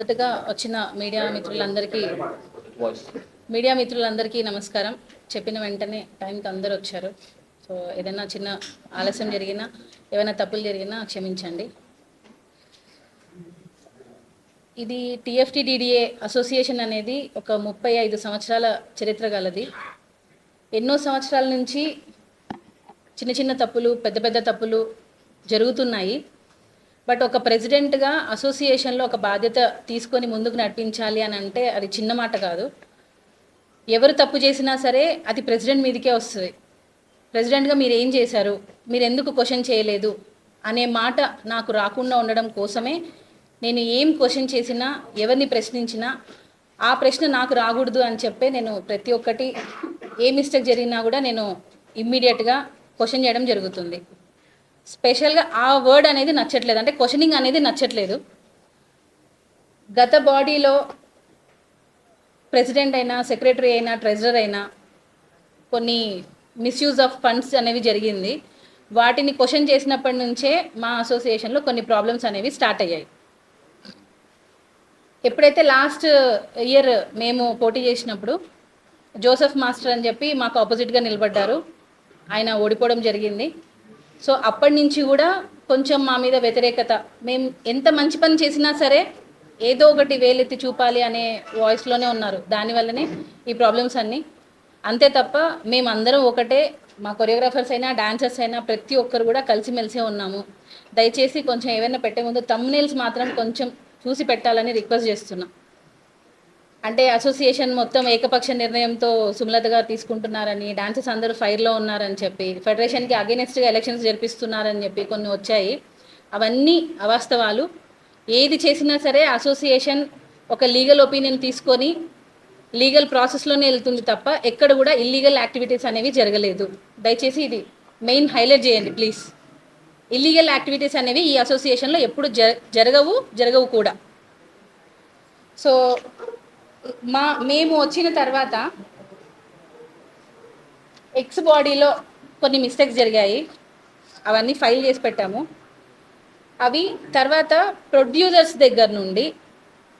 మొదటగా వచ్చిన మీడియా మిత్రులందరికీ నమస్కారం. చెప్పిన వెంటనే టైంకి అందరూ వచ్చారు. సో ఏదైనా చిన్న ఆలస్యం జరిగినా, ఏమైనా తప్పులు జరిగినా క్షమించండి. ఇది టీఎఫ్టీడీడీఏ అసోసియేషన్ అనేది ఒక 35 సంవత్సరాల చరిత్ర గలది. ఎన్నో సంవత్సరాల నుంచి చిన్న చిన్న తప్పులు, పెద్ద పెద్ద తప్పులు జరుగుతున్నాయి. బట్ ఒక ప్రెసిడెంట్గా అసోసియేషన్లో ఒక బాధ్యత తీసుకొని ముందుకు నడిపించాలి అని అంటే అది చిన్న మాట కాదు. ఎవరు తప్పు చేసినా సరే అది ప్రెసిడెంట్ మీదకే వస్తుంది. ప్రెసిడెంట్గా మీరు ఏం చేశారు, మీరు ఎందుకు క్వశ్చన్ చేయలేదు అనే మాట నాకు రాకుండా ఉండడం కోసమే నేను ఏం క్వశ్చన్ చేసినా, ఎవరిని ప్రశ్నించినా ఆ ప్రశ్న నాకు రాకూడదు అని చెప్పే నేను ప్రతి ఒక్కటి ఏ మిస్టేక్ జరిగినా కూడా నేను ఇమ్మీడియట్గా క్వశ్చన్ చేయడం జరుగుతుంది. స్పెషల్గా ఆ వర్డ్ అనేది నచ్చట్లేదు, అంటే క్వశ్చనింగ్ అనేది నచ్చట్లేదు. గత బాడీలో ప్రెసిడెంట్ అయినా, సెక్రటరీ అయినా, ట్రెజరర్ అయినా కొన్ని మిస్యూజ్ ఆఫ్ ఫండ్స్ అనేవి జరిగింది. వాటిని క్వశ్చన్ చేసినప్పటి నుంచే మా అసోసియేషన్లో కొన్ని ప్రాబ్లమ్స్ అనేవి స్టార్ట్ అయ్యాయి. ఎప్పుడైతే లాస్ట్ ఇయర్ మేము పోటీ చేసినప్పుడు జోసెఫ్ మాస్టర్ అని చెప్పి మాకు ఆపోజిట్గా నిలబడ్డారు. ఆయన ఓడిపోవడం జరిగింది. సో అప్పటి నుంచి కూడా కొంచెం మా మీద వ్యతిరేకత, మేము ఎంత మంచి పని చేసినా సరే ఏదో ఒకటి వేలెత్తి చూపాలి అనే వాయిస్లోనే ఉన్నారు. దానివల్లనే ఈ ప్రాబ్లమ్స్ అన్నీ. అంతే తప్ప మేమందరం ఒకటే, మా కొరియోగ్రాఫర్స్ అయినా, డాన్సర్స్ అయినా ప్రతి ఒక్కరు కూడా కలిసిమెలిసే ఉన్నాము. దయచేసి కొంచెం ఏమైనా పెట్టే ముందు థంబ్నెయిల్స్ మాత్రం కొంచెం చూసి పెట్టాలని రిక్వెస్ట్ చేస్తున్నాం. అంటే అసోసియేషన్ మొత్తం ఏకపక్ష నిర్ణయంతో సుమలత గారు తీసుకుంటున్నారని, డాన్సర్స్ అందరూ ఫైర్లో ఉన్నారని చెప్పి, ఫెడరేషన్కి అగెనిస్ట్గా ఎలక్షన్స్ జరిపిస్తున్నారని చెప్పి కొన్ని వచ్చాయి. అవన్నీ అవాస్తవాలు. ఏది చేసినా సరే అసోసియేషన్ ఒక లీగల్ ఒపీనియన్ తీసుకొని లీగల్ ప్రాసెస్లోనే వెళ్తుంది తప్ప ఎక్కడ కూడా ఇల్లీగల్ యాక్టివిటీస్ అనేవి జరగలేదు. దయచేసి ఇది మెయిన్ హైలైట్ చేయండి ప్లీజ్. ఇల్లీగల్ యాక్టివిటీస్ అనేవి ఈ అసోసియేషన్లో ఎప్పుడు జరగవు కూడా. సో మేము వచ్చిన తర్వాత ఎక్స్ బాడీలో కొన్ని మిస్టేక్స్ జరిగాయి. అవన్నీ ఫైల్ చేసి పెట్టాము. అవి తర్వాత ప్రొడ్యూసర్స్ దగ్గర నుండి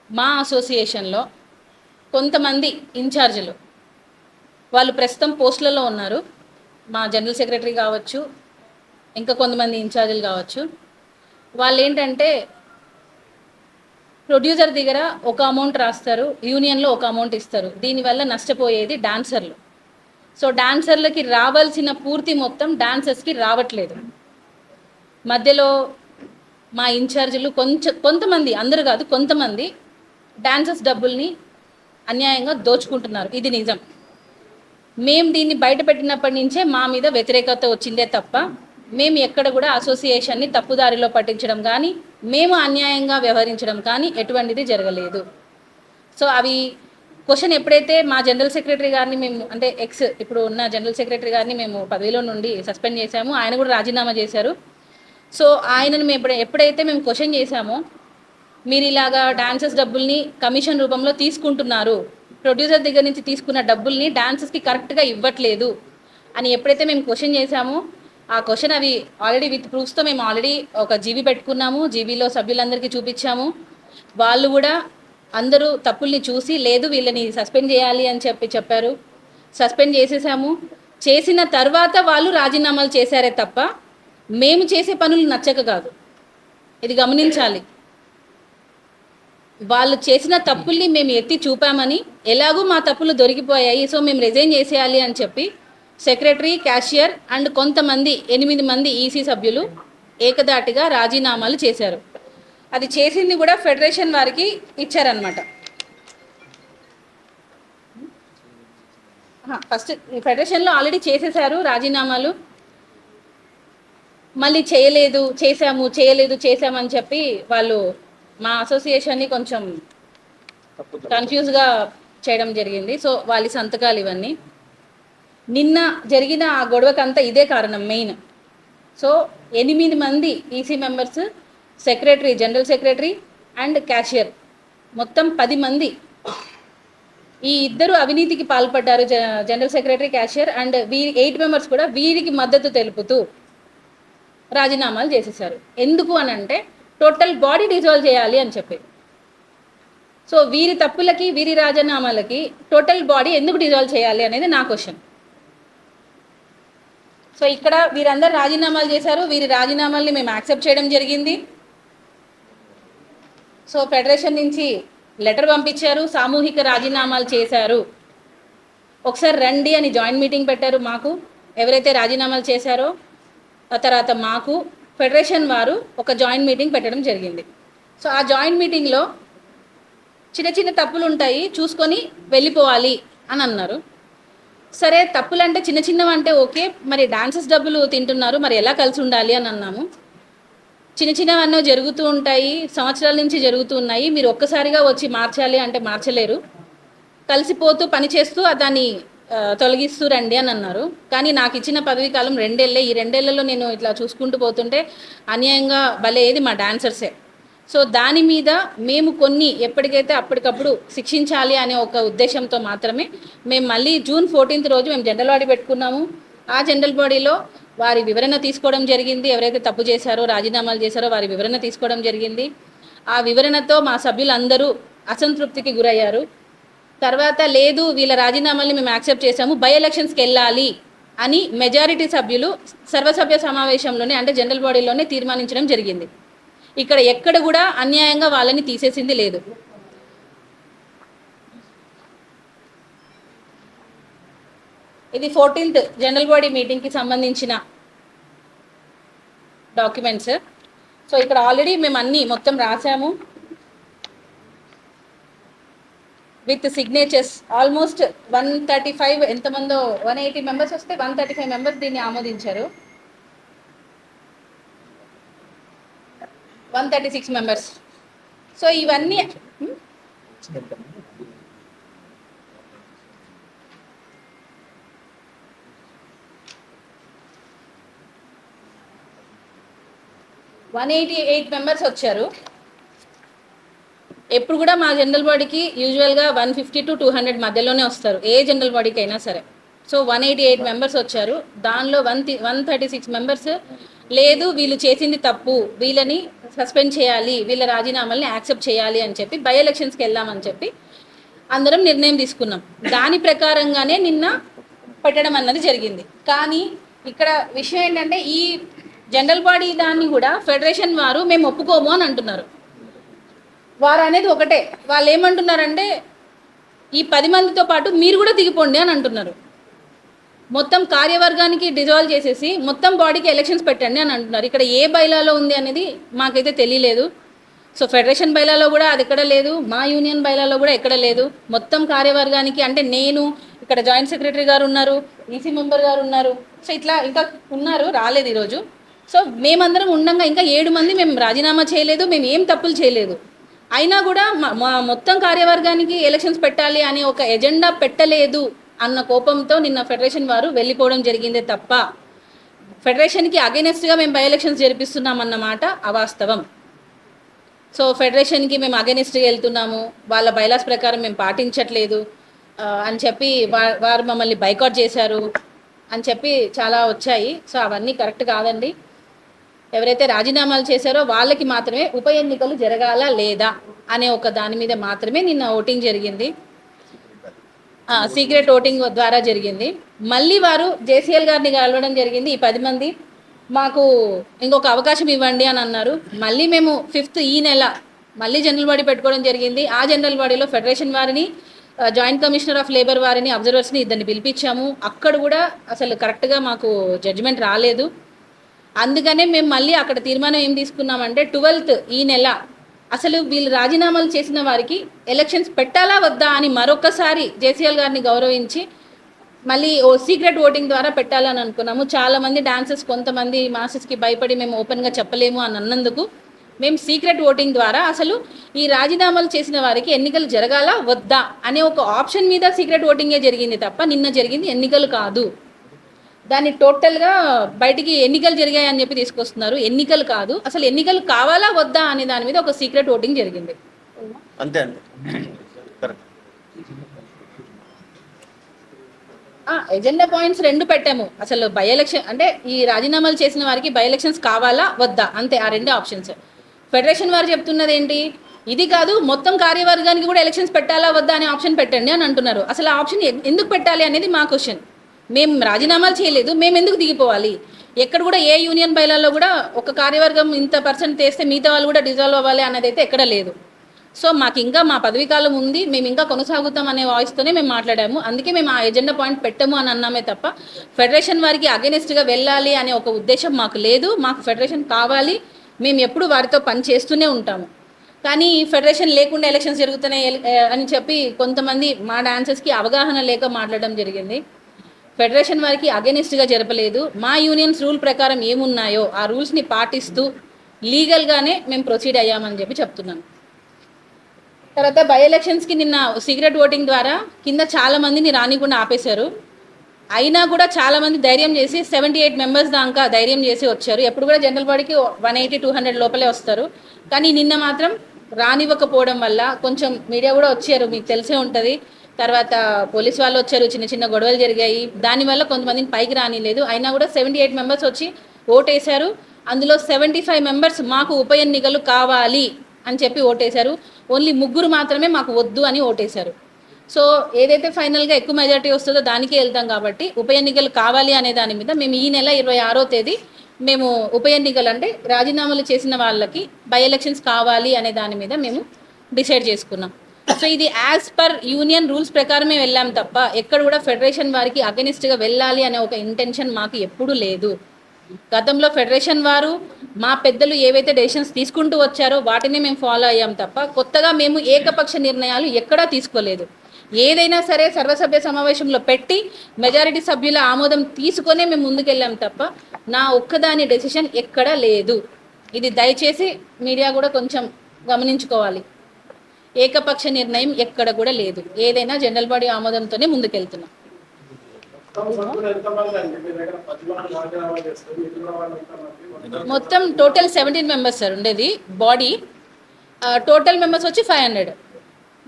మా అసోసియేషన్లో కొంతమంది ఇన్ఛార్జీలు, వాళ్ళు ప్రస్తుతం పోస్టులలో ఉన్నారు. మా జనరల్ సెక్రటరీ కావచ్చు, ఇంకా కొంతమంది ఇన్ఛార్జీలు కావచ్చు. వాళ్ళు ఏంటంటే ప్రొడ్యూసర్ దగ్గర ఒక అమౌంట్ రాస్తారు, యూనియన్లో ఒక అమౌంట్ ఇస్తారు. దీనివల్ల నష్టపోయేది డాన్సర్లు. సో డాన్సర్లకి రావాల్సిన పూర్తి మొత్తం డాన్సర్స్కి రావట్లేదు. మధ్యలో మా ఇన్ఛార్జీలు కొంతమంది, అందరూ కాదు, కొంతమంది డాన్సర్స్ డబ్బుల్ని అన్యాయంగా దోచుకుంటున్నారు. ఇది నిజం. మేము దీన్ని బయటపెట్టినప్పటి నుంచే మా మీద వ్యతిరేకత వచ్చిందే తప్ప మేము ఎక్కడ కూడా అసోసియేషన్ని తప్పుదారిలో పట్టించడం కానీ, మేము అన్యాయంగా వ్యవహరించడం కానీ ఎటువంటిది జరగలేదు. సో అవి క్వశ్చన్ ఎప్పుడైతే మా జనరల్ సెక్రటరీ గారిని మేము, అంటే ఇప్పుడు ఉన్న జనరల్ సెక్రటరీ గారిని మేము పదవిలో నుండి సస్పెండ్ చేశాము. ఆయన కూడా రాజీనామా చేశారు. సో ఆయనను మేము ఎప్పుడైతే మేము క్వశ్చన్ చేశామో, మీరు ఇలాగా డాన్సర్స్ డబ్బుల్ని కమిషన్ రూపంలో తీసుకుంటున్నారు, ప్రొడ్యూసర్ దగ్గర నుంచి తీసుకున్న డబ్బుల్ని డాన్సర్స్కి కరెక్ట్గా ఇవ్వట్లేదు అని ఎప్పుడైతే మేము క్వశ్చన్ చేశామో, ఆ క్వశ్చన్ అవి ఆల్రెడీ విత్ ప్రూఫ్స్తో మేము ఆల్రెడీ ఒక జీబీ పెట్టుకున్నాము. జీబీలో సభ్యులందరికీ చూపించాము. వాళ్ళు కూడా అందరూ తప్పుల్ని చూసి లేదు వీళ్ళని సస్పెండ్ చేయాలి అని చెప్పారు. సస్పెండ్ చేసేసాము. చేసిన తర్వాత వాళ్ళు రాజీనామాలు చేశారే తప్ప మేము చేసే పనులు నచ్చక కాదు. ఇది గమనించాలి. వాళ్ళు చేసిన తప్పుల్ని మేము ఎత్తి చూపామని, ఎలాగూ మా తప్పులు దొరికిపోయాయి, సో మేము రిజైన్ చేసేయాలి అని చెప్పి సెక్రటరీ, క్యాషియర్ అండ్ కొంతమంది 8 మంది ఈసీ సభ్యులు ఏకదాటిగా రాజీనామాలు చేశారు. అది చేసింది కూడా ఫెడరేషన్ వారికి ఇచ్చారనమాట. ఫస్ట్ ఫెడరేషన్లో ఆల్రెడీ చేసేసారు రాజీనామాలు. మళ్ళీ చేసామని చెప్పి వాళ్ళు మా అసోసియేషన్ని కొంచెం కన్ఫ్యూజ్గా చేయడం జరిగింది. సో వాళ్ళ సంతకాలు ఇవన్నీ. నిన్న జరిగిన ఆ గొడవకంతా ఇదే కారణం మెయిన్. సో 8 మంది EC members, secretary, general secretary and cashier, మొత్తం 10 మంది ఈ ఇద్దరు అవినీతికి పాల్పడ్డారు. General secretary, cashier and 8 members కూడా వీరికి మద్దతు తెలుపుతూ రాజీనామాలు చేసేసారు. ఎందుకు అని అంటే టోటల్ బాడీ డిజాల్వ్ చేయాలి అని చెప్పి. సో వీరి తప్పులకి వీరి రాజీనామాలకి టోటల్ బాడీ ఎందుకు డిజాల్వ్ చేయాలి అనేది నా క్వశ్చన్. సో ఇక్కడ వీరందరూ రాజీనామాలు చేశారు, వీరి రాజీనామాల్ని మేము యాక్సెప్ట్ చేయడం జరిగింది. సో ఫెడరేషన్ నుంచి లెటర్ పంపించారు, సామూహిక రాజీనామాలు చేశారు, ఒకసారి రండి అని జాయింట్ మీటింగ్ పెట్టారు. మాకు ఎవరైతే రాజీనామాలు చేశారో ఆ తర్వాత మాకు ఫెడరేషన్ వారు ఒక జాయింట్ మీటింగ్ పెట్టడం జరిగింది. సో ఆ జాయింట్ మీటింగ్లో చిన్న చిన్న తప్పులు ఉంటాయి, చూసుకొని వెళ్ళిపోవాలి అని అన్నారు. సరే, తప్పులు అంటే చిన్న చిన్నవి అంటే ఓకే, మరి డాన్సెస్ డబ్బులు తింటున్నారు, మరి ఎలా కలిసి ఉండాలి అని అన్నాము. చిన్న చిన్నవన్నీ జరుగుతూ ఉంటాయి, సంవత్సరాల నుంచి జరుగుతూ ఉన్నాయి, మీరు ఒక్కసారిగా వచ్చి మార్చాలి అంటే మార్చలేరు, కలిసిపోతూ పనిచేస్తూ దాన్ని తొలగిస్తూ రండి అని అన్నారు. కానీ నాకు ఇచ్చిన పదవీ కాలం 2 ఏళ్ళే. ఈ 2 ఏళ్లలో నేను ఇట్లా చూసుకుంటూ పోతుంటే అన్యాయంగా భలేది మా డాన్సర్సే. సో దాని మీద మేము కొన్ని ఎప్పటికైతే అప్పటికప్పుడు శిక్షించాలి అనే ఒక ఉద్దేశంతో మాత్రమే మేము మళ్ళీ జూన్ 14 రోజు మేము జనరల్ బాడీ పెట్టుకున్నాము. ఆ జనరల్ బాడీలో వారి వివరణ తీసుకోవడం జరిగింది. ఎవరైతే తప్పు చేశారో, రాజీనామాలు చేశారో వారి వివరణ తీసుకోవడం జరిగింది. ఆ వివరణతో మా సభ్యులందరూ అసంతృప్తికి గురయ్యారు. తర్వాత లేదు, వీళ్ళ రాజీనామాల్ని మేము యాక్సెప్ట్ చేశాము, బై ఎలక్షన్స్కి వెళ్ళాలి అని మెజారిటీ సభ్యులు సర్వసభ్య సమావేశంలోనే అంటే జనరల్ బాడీలోనే తీర్మానించడం జరిగింది. ఇక్కడ ఎక్కడ కూడా అన్యాయంగా వాళ్ళని తీసేసింది లేదు. ఇది 14th జనరల్ బాడీ మీటింగ్కి సంబంధించిన డాక్యుమెంట్స్. సో ఇక్కడ ఆల్రెడీ మేము అన్నీ మొత్తం రాసాము విత్ సిగ్నేచర్స్. ఆల్మోస్ట్ 135 ఎంతమందో 180 మెంబర్స్ వస్తే 135 మెంబర్స్ దీన్ని ఆమోదించారు. 136 మెంబర్స్. సో ఇవన్నీ 188 మెంబర్స్ వచ్చారు. ఎప్పుడు కూడా మా జనరల్ బాడీకి యూజువల్గా 150 to 200 మధ్యలోనే వస్తారు, ఏ జనరల్ బాడీకి అయినా సరే. సో 188 మెంబర్స్ వచ్చారు. దానిలో 136 మెంబర్స్ లేదు, వీళ్ళు చేసింది తప్పు, వీళ్ళని సస్పెండ్ చేయాలి, వీళ్ళ రాజీనామాల్ని యాక్సెప్ట్ చేయాలి అని చెప్పి బై ఎలక్షన్స్కి వెళ్దామని చెప్పి అందరం నిర్ణయం తీసుకున్నాం. దాని ప్రకారంగానే నిన్న పెట్టడం అన్నది జరిగింది. కానీ ఇక్కడ విషయం ఏంటంటే ఈ జనరల్ బాడీ దాన్ని కూడా ఫెడరేషన్ వారు మేము ఒప్పుకోము అని అంటున్నారు. వారు అనేది ఒకటే, వాళ్ళు ఏమంటున్నారంటే ఈ 10 మందితో పాటు మీరు కూడా దిగిపోండి అని అంటున్నారు. మొత్తం కార్యవర్గానికి డిజాల్వ్ చేసేసి మొత్తం బాడీకి ఎలక్షన్స్ పెట్టండి అని అంటున్నారు. ఇక్కడ ఏ బైలాలో ఉంది అనేది మాకైతే తెలియలేదు. సో ఫెడరేషన్ బైలాలో కూడా అది ఎక్కడ లేదు, మా యూనియన్ బైలాలో కూడా ఎక్కడ లేదు. మొత్తం కార్యవర్గానికి అంటే నేను, ఇక్కడ జాయింట్ సెక్రటరీ గారు ఉన్నారు, ఈసీ మెంబర్ గారు ఉన్నారు, సో ఇట్లా ఇంకా ఉన్నారు, రాలేదు ఈరోజు. సో మేమందరం ఉండగా ఇంకా 7 మంది మేము రాజీనామా చేయలేదు, మేము ఏం తప్పులు చేయలేదు. అయినా కూడా మా మొత్తం కార్యవర్గానికి ఎలక్షన్స్ పెట్టాలి అనే ఒక ఎజెండా పెట్టలేదు అన్న కోపంతో నిన్న ఫెడరేషన్ వారు వెళ్ళిపోవడం జరిగిందే తప్ప ఫెడరేషన్కి అగైనెస్ట్గా మేము బై ఎలక్షన్స్ జరిపిస్తున్నామన్నమాట అవాస్తవం. సో ఫెడరేషన్కి మేము అగైనెస్ట్గా వెళ్తున్నాము, వాళ్ళ బైలాస్ ప్రకారం మేము పాటించట్లేదు అని చెప్పి వారు మమ్మల్ని బైకాట్ చేశారు అని చెప్పి చాలా వచ్చాయి. సో అవన్నీ కరెక్ట్ కాదండి. ఎవరైతే రాజీనామాలు చేశారో వాళ్ళకి మాత్రమే ఉప ఎన్నికలు జరగాలా లేదా అనే ఒక దాని మీద మాత్రమే నిన్న ఓటింగ్ జరిగింది. సీక్రెట్ ఓటింగ్ ద్వారా జరిగింది. మళ్ళీ వారు జేసీఎల్ గారిని కలవడం జరిగింది. ఈ 10 మంది మాకు ఇంకొక అవకాశం ఇవ్వండి అని అన్నారు. మళ్ళీ మేము 5th ఈ నెల మళ్ళీ జనరల్ బాడీ పెట్టుకోవడం జరిగింది. ఆ జనరల్ బాడీలో ఫెడరేషన్ వారిని, జాయింట్ కమిషనర్ ఆఫ్ లేబర్ వారిని, అబ్జర్వర్స్ని ఇద్దరిని పిలిపించాము. అక్కడ కూడా అసలు కరెక్ట్గా మాకు జడ్జిమెంట్ రాలేదు. అందుకనే మేము మళ్ళీ అక్కడ తీర్మానం ఏం తీసుకున్నామంటే 12th ఈ నెల అసలు వీళ్ళు రాజీనామాలు చేసిన వారికి ఎలక్షన్స్ పెట్టాలా వద్దా అని మరొకసారి జేసీఎల్ గారిని గౌరవించి మళ్ళీ సీక్రెట్ ఓటింగ్ ద్వారా పెట్టాలని అనుకున్నాము. చాలామంది డాన్సర్స్, కొంతమంది మాసెస్కి భయపడి మేము ఓపెన్గా చెప్పలేము అని అన్నందుకు మేము సీక్రెట్ ఓటింగ్ ద్వారా అసలు ఈ రాజీనామాలు చేసిన వారికి ఎన్నికలు జరగాలా వద్దా అనే ఒక ఆప్షన్ మీద సీక్రెట్ ఓటింగే జరిగింది తప్ప నిన్న జరిగింది ఎన్నికలు కాదు. దాన్ని టోటల్గా బయటికి ఎన్నికలు జరిగాయని చెప్పి తీసుకొస్తున్నారు. ఎన్నికలు కాదు, అసలు ఎన్నికలు కావాలా వద్దా అనే దాని మీద ఒక సీక్రెట్ ఓటింగ్ జరిగింది అంతే అండి. ఎజెండా పాయింట్స్ 2 పెట్టాము. అసలు బై ఎలక్షన్ అంటే ఈ రాజీనామాలు చేసిన వారికి బై ఎలక్షన్స్ కావాలా వద్దా, అంతే, ఆ 2 ఆప్షన్స్. ఫెడరేషన్ వారు చెప్తున్నది ఏంటి, ఇది కాదు, మొత్తం కార్యవర్గానికి కూడా ఎలక్షన్స్ పెట్టాలా వద్దా అనే ఆప్షన్ పెట్టండి అని అంటున్నారు. అసలు ఆ ఆప్షన్ ఎందుకు పెట్టాలి అనేది మా క్వశ్చన్. మేము రాజీనామాలు చేయలేదు, మేము ఎందుకు దిగిపోవాలి? ఎక్కడ కూడా ఏ యూనియన్ బైలాల్లో కూడా ఒక కార్యవర్గం ఇంత పర్సెంట్ తీస్తే మిగతా వాళ్ళు కూడా డిజాల్వ్ అవ్వాలి అనేది అయితే ఎక్కడ లేదు. సో మాకు ఇంకా మా పదవీ కాలం ఉంది, మేము ఇంకా కొనసాగుతాం అనే వాయిస్తోనే మేము మాట్లాడాము. అందుకే మేము ఆ ఎజెండా పాయింట్ పెట్టము అని అన్నామే తప్ప ఫెడరేషన్ వారికి అగెనిస్ట్గా వెళ్ళాలి అనే ఒక ఉద్దేశం మాకు లేదు. మాకు ఫెడరేషన్ కావాలి, మేము ఎప్పుడు వారితో పని చేస్తూనే ఉంటాము. కానీ ఫెడరేషన్ లేకుండా ఎలక్షన్స్ జరుగుతున్నాయి అని చెప్పి కొంతమంది మా డాన్సర్స్కి అవగాహన లేక మాట్లాడడం జరిగింది. ఫెడరేషన్ వారికి అగెనిస్ట్గా జరపలేదు. మా యూనియన్స్ రూల్ ప్రకారం ఏమున్నాయో ఆ రూల్స్ని పాటిస్తూ లీగల్గానే మేము ప్రొసీడ్ అయ్యామని చెప్పి చెప్తున్నాను. తర్వాత బై ఎలక్షన్స్కి నిన్న సీక్రెట్ ఓటింగ్ ద్వారా కింద చాలామందిని రానికుండా ఆపేశారు. అయినా కూడా చాలామంది ధైర్యం చేసి 78 మెంబర్స్ దాకా ధైర్యం చేసి వచ్చారు. ఎప్పుడు కూడా జనరల్ బాడీకి 180-200 లోపలే వస్తారు. కానీ నిన్న మాత్రం రానివ్వకపోవడం వల్ల కొంచెం మీడియా కూడా వచ్చారు, మీకు తెలిసే ఉంటుంది. తర్వాత పోలీస్ వాళ్ళు వచ్చారు, చిన్న చిన్న గొడవలు జరిగాయి. దానివల్ల కొంతమందిని పైకి రానిలేదు. అయినా కూడా 78 మెంబర్స్ వచ్చి ఓటేశారు. అందులో 75 మెంబర్స్ మాకు ఉప ఎన్నికలు కావాలి అని చెప్పి ఓటేశారు. ఓన్లీ 3 మాత్రమే మాకు వద్దు అని ఓటేశారు. సో ఏదైతే ఫైనల్గా ఎక్కువ మెజారిటీ వస్తుందో దానికే వెళ్తాం కాబట్టి ఉప ఎన్నికలు కావాలి అనే దాని మీద మేము ఈ నెల 26వ తేదీ మేము ఉప ఎన్నికలు అంటే రాజీనామాలు చేసిన వాళ్ళకి బై ఎలక్షన్స్ కావాలి అనే దాని మీద మేము డిసైడ్ చేసుకున్నాం. సో ఇది యాజ్ పర్ యూనియన్ రూల్స్ ప్రకారమే వెళ్ళాం తప్ప ఎక్కడ కూడా ఫెడరేషన్ వారికి అగెనిస్ట్గా వెళ్ళాలి అనే ఒక ఇంటెన్షన్ మాకు ఎప్పుడూ లేదు. గతంలో ఫెడరేషన్ వారు మా పెద్దలు ఏవైతే డెసిషన్స్ తీసుకుంటూ వచ్చారో వాటిని మేము ఫాలో అయ్యాం తప్ప కొత్తగా మేము ఏకపక్ష నిర్ణయాలు ఎక్కడా తీసుకోలేదు. ఏదైనా సరే సర్వసభ్య సమావేశంలో పెట్టి మెజారిటీ సభ్యుల ఆమోదం తీసుకొనే మేము ముందుకెళ్ళాం తప్ప నా ఒక్కదాని డెసిషన్ ఎక్కడా లేదు. ఇది దయచేసి మీడియా కూడా కొంచెం గమనించుకోవాలి. ఏకపక్ష నిర్ణయం ఎక్కడ కూడా లేదు. ఏదైనా జనరల్ బాడీ ఆమోదంతోనే ముందుకెళ్తున్నాం. మొత్తం టోటల్ 17 మెంబర్స్ సార్ ఉండేది బాడీ. టోటల్ మెంబర్స్ వచ్చి 500.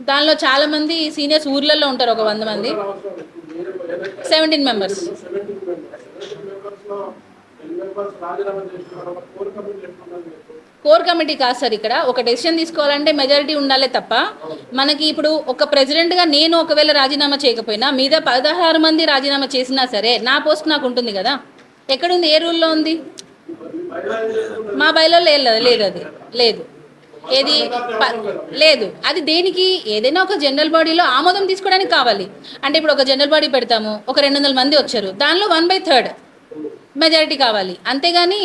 దానిలో చాలామంది సీనియర్స్ ఊర్లలో ఉంటారు, ఒక 100 మంది. 17 మెంబర్స్. కోర్ కమిటీ కాదు సార్. ఇక్కడ ఒక డెసిషన్ తీసుకోవాలంటే మెజారిటీ ఉండాలి తప్ప మనకి ఇప్పుడు ఒక ప్రెసిడెంట్గా నేను ఒకవేళ రాజీనామా చేయకపోయినా మీద 16 మంది రాజీనామా చేసినా సరే నా పోస్ట్ నాకు ఉంటుంది కదా. ఎక్కడుంది, ఏ రూల్లో ఉంది? మా బైలాలో లేదు, అది లేదు. ఏది లేదు. అది దేనికి? ఏదైనా ఒక జనరల్ బాడీలో ఆమోదం తీసుకోవడానికి కావాలి. అంటే ఇప్పుడు ఒక జనరల్ బాడీ పెడతాము, ఒక 200 మంది వచ్చారు, దానిలో 1/3 మెజారిటీ కావాలి. అంతేగాని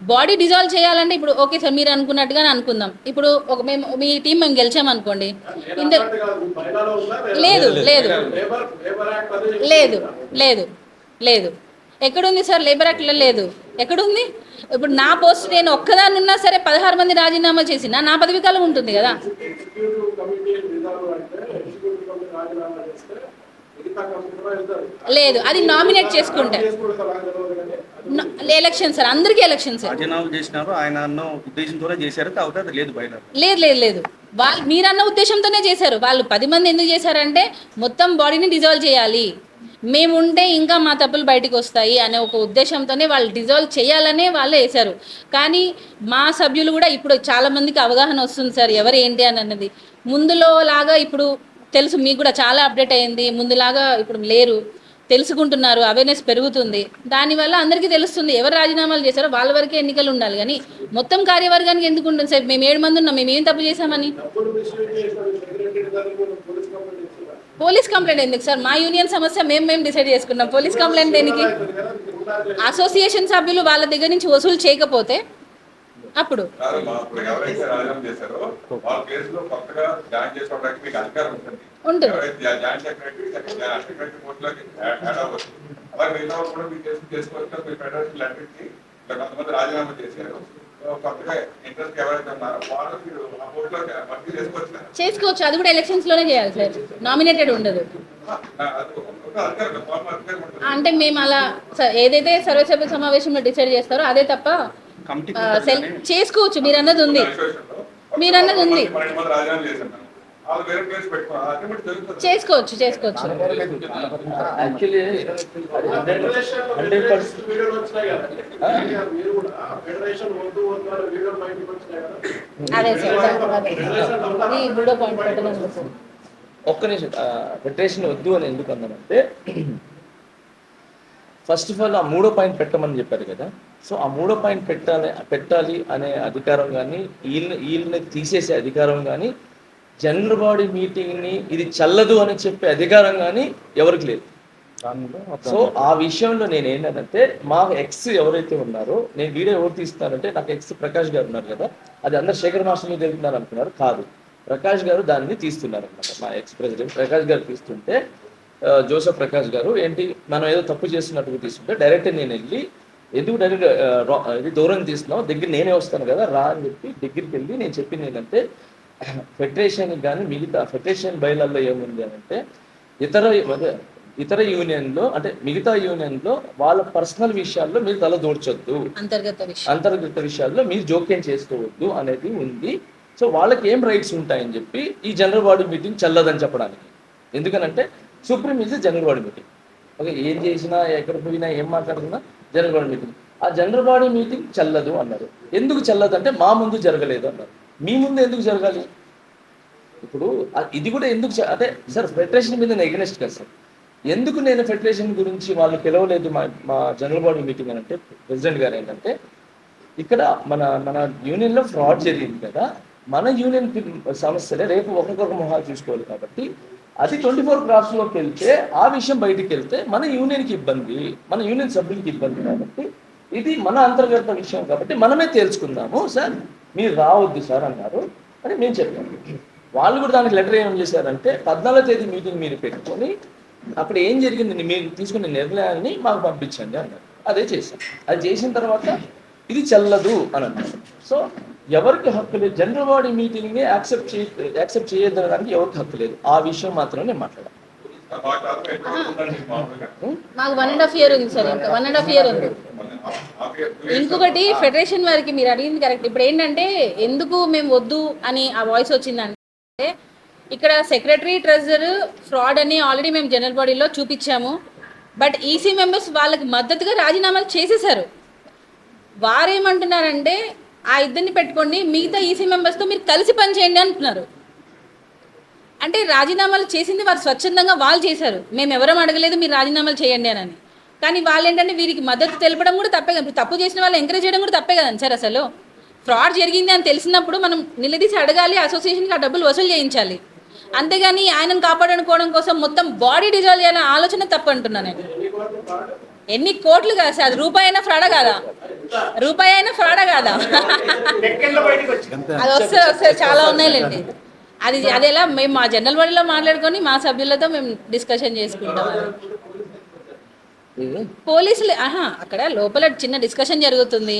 బాడీ డిజాల్వ్ చేయాలంటే ఇప్పుడు ఓకే సార్ మీరు అనుకున్నట్టుగానే అనుకుందాం. ఇప్పుడు ఒక మీ టీం మేము గెలిచామనుకోండి, లేదు లేదు లేదు లేదు లేదు ఎక్కడుంది సార్? లేబర్ యాక్ట్లో లేదు. ఎక్కడుంది? ఇప్పుడు నా పోస్ట్ నేను ఒక్కదాన్ని ఉన్నా సరే 16 మంది రాజీనామా చేసినా నా పదవి కాలం ఉంటుంది కదా. లేదు, అది నామినేట్ చేసుకుంటే ఎలక్షన్ సార్, అందరికీ ఎలక్షన్ సార్. లేదు లేదు లేదు వాళ్ళు మీరన్న ఉద్దేశంతోనే చేశారు. వాళ్ళు 10 మంది ఎందుకు చేశారంటే మొత్తం బాడీని డిజాల్వ్ చేయాలి, మేము ఉంటే ఇంకా మా తప్పులు బయటకు వస్తాయి అనే ఒక ఉద్దేశంతోనే వాళ్ళు డిజాల్వ్ చేయాలనే వాళ్ళే వేశారు. కానీ మా సభ్యులు కూడా ఇప్పుడు చాలామందికి అవగాహన వస్తుంది సార్ ఎవరు ఏంటి అని అన్నది. ముందులో లాగా ఇప్పుడు తెలుసు, మీకు కూడా చాలా అప్డేట్ అయ్యింది. ముందులాగా ఇప్పుడు లేరు, తెలుసుకుంటున్నారు, అవేర్నెస్ పెరుగుతుంది. దానివల్ల అందరికీ తెలుస్తుంది ఎవరు రాజీనామాలు చేశారో వాళ్ళ వరకే ఎన్నికలు ఉండాలి. కానీ మొత్తం కార్యవర్గానికి ఎందుకు ఉంటుంది సార్? మేము 7 మంది ఉన్నాం, మేము ఏం తప్పు చేశామని? పోలీస్ కంప్లైంట్ ఎందుకు సార్? మా యూనియన్ సమస్య మేము డిసైడ్ చేసుకున్నాం. పోలీస్ కంప్లైంట్ దేనికి? అసోసియేషన్ సభ్యులు వాళ్ళ దగ్గర నుంచి వసూలు చేయకపోతే అప్పుడు ఉంటుంది. చేసుకోవచ్చు, అది కూడా ఎలక్షన్స్ లోనే చేయాలి సార్, నామినేటెడ్ ఉండదు. అంటే మేము అలా ఏదైతే సర్వసభ్య సమావేశంలో డిసైడ్ చేస్తారో అదే తప్ప చేసుకోవచ్చు. మీరు అన్నది ఉంది. చేసుకోవచ్చు చేసుకోవచ్చు. యాక్చువల్లీ అదే సార్ ఇది మూడో పాయింట్ పెట్టడం. ఒక్క నిమిషం, ఫెడరేషన్ వద్దు అని ఎందుకు అన్నానంటే, ఫస్ట్ ఆఫ్ ఆల్ ఆ మూడో పాయింట్ పెట్టమని చెప్పారు కదా. సో ఆ మూడో పాయింట్ పెట్టాలి అనే అధికారం కానీ, వీళ్ళని తీసేసే అధికారం కానీ, జనరల్ బాడీ మీటింగ్ని ఇది చల్లదు అని చెప్పే అధికారం కానీ ఎవరికి లేదు. సో ఆ విషయంలో నేను ఏంటంటే, మా ఎక్స్ ఎవరైతే ఉన్నారో, నేను వీడియో ఎవరు తీస్తున్నానంటే, నాకు ఎక్స్ ప్రకాష్ గారు ఉన్నారు కదా, అది అందరు శేఖర్ మాస్టర్ మీద వెళ్తున్నారు అనుకున్నారు, కాదు ప్రకాష్ గారు దాన్ని తీస్తున్నారు అనమాట. మా ఎక్స్ ప్రెసిడెంట్ ప్రకాష్ గారు తీస్తుంటే, జోసఫ్ ప్రకాష్ గారు ఏంటి మనం ఏదో తప్పు చేస్తున్నట్టుగా తీసుకుంటే, డైరెక్ట్ నేను వెళ్ళి ఎందుకు డైరెక్ట్ ఇది దూరం తీస్తున్నావు, దగ్గర నేనే వస్తాను కదా రా అని చెప్పి దగ్గరికి వెళ్ళి నేను చెప్పింది ఏంటంటే, ఫెడరేషన్ కానీ మిగతా ఫెడరేషన్ బయలాల్లో ఏముంది అని అంటే, ఇతర యూనియన్లో అంటే మిగతా యూనియన్లో వాళ్ళ పర్సనల్ విషయాల్లో మీరు తల దూర్చొద్దు, అంతర్గత విషయాల్లో మీరు జోక్యం చేసుకోవద్దు అనేది ఉంది. సో వాళ్ళకి ఏం రైట్స్ ఉంటాయని చెప్పి ఈ జనరల్ బాడీ మీటింగ్ చల్లదని చెప్పడానికి. ఎందుకనంటే supreme is general body meeting. Okay, ఏం చేసినా ఎక్కడ పోయినా ఏం మాట్లాడుతున్నా జనరల్ బాడీ మీటింగ్. ఆ జనరల్ బాడీ మీటింగ్ చల్లదు అన్నారు. ఎందుకు చల్లదు అంటే మా ముందు జరగలేదు అన్నారు. మీ ముందు ఎందుకు జరగాలి? ఇప్పుడు ఇది కూడా ఎందుకు అంటే సార్ ఫెడరేషన్ మీద నేను ఎగ్నెస్ట్ కదా సార్. ఎందుకు నేను ఫెడరేషన్ గురించి వాళ్ళు పిలవలేదు మా జనరల్ బాడీ మీటింగ్ అని అంటే, ప్రెసిడెంట్ గారు ఏంటంటే, ఇక్కడ మన యూనియన్లో ఫ్రాడ్ జరిగింది కదా, మన యూనియన్ సమస్యలే రేపు ఒకరికొక మొహాలు చూసుకోవాలి కాబట్టి అది 24 క్రాఫ్ట్స్లోకి వెళ్తే ఆ విషయం బయటికి వెళ్తే మన యూనియన్కి ఇబ్బంది, మన యూనియన్ సభ్యులకి ఇబ్బంది. కాబట్టి ఇది మన అంతర్గత విషయం కాబట్టి మనమే తేల్చుకుందాము సార్, మీరు రావద్దు సార్ అన్నారు అని మేము చెప్పాము. వాళ్ళు కూడా దానికి లెటర్ ఏం చేశారంటే, 14వ తేదీ మీటింగ్ మీరు పెట్టుకొని అక్కడ ఏం జరిగింది మీరు తీసుకునే నిర్ణయాన్ని మాకు పంపించండి అన్నారు. అదే చేశాం. అది చేసిన తర్వాత ఇది చెల్లదు అని అన్నారు. సో ఎవరికి హక్కు లేదు, జనరల్ బాడీ మీటింగ్ని యాక్సెప్ట్ చేయడానికి ఎవరికి హక్కు లేదు. ఆ విషయం మాత్రం నేను మాట్లాడాను. మాకు 1.5 year ఉంది సార్, ఇంకా 1.5 year ఉంది. ఇంకొకటి ఫెడరేషన్ వారికి మీరు అడిగింది కరెక్ట్. ఇప్పుడు ఏంటంటే ఎందుకు మేము వద్దు అని ఆ వాయిస్ వచ్చిందంటే, ఇక్కడ సెక్రటరీ ట్రెజరర్ ఫ్రాడ్ అని ఆల్రెడీ మేము జనరల్ బాడీలో చూపించాము. బట్ ఈసీ మెంబర్స్ వాళ్ళకి మద్దతుగా రాజీనామాలు చేసేసారు. వారేమంటున్నారంటే ఆ ఇద్దరిని పెట్టుకోండి, మిగతా ఈసీ మెంబర్స్తో మీరు కలిసి పనిచేయండి అంటున్నారు. అంటే రాజీనామాలు చేసింది వారు స్వచ్ఛందంగా వాళ్ళు చేశారు, మేము ఎవరం అడగలేదు మీరు రాజీనామాలు చేయండి అని. కానీ వాళ్ళు ఏంటంటే వీరికి మద్దతు తెలపడం కూడా తప్పే కదా, తప్పు చేసిన వాళ్ళు ఎంకరేజ్ చేయడం కూడా తప్పే కదండి సార్. అసలు ఫ్రాడ్ జరిగింది అని తెలిసినప్పుడు మనం నిలదీసి అడగాలి, అసోసియేషన్కి ఆ డబ్బులు వసూలు చేయించాలి. అంతేగాని ఆయనను కాపాడుకోవడం కోసం మొత్తం బాడీ డిజాల్వ్ చేయాలనే ఆలోచన తప్పు అంటున్నాను నేను. ఎన్ని కోట్లు కాదు సార్, అది రూపాయి అయినా ఫ్రాడా కాదా? రూపాయి అయినా ఫ్రాడా కాదా? అది వస్తే చాలా ఉన్నాయిలేండి. అది ఎలా మేము మా జనరల్ బాడీలో మాట్లాడుకొని మా సభ్యులతో మేము డిస్కషన్ చేసుకుంటాం. పోలీసులు అక్కడ లోపల చిన్న డిస్కషన్ జరుగుతుంది.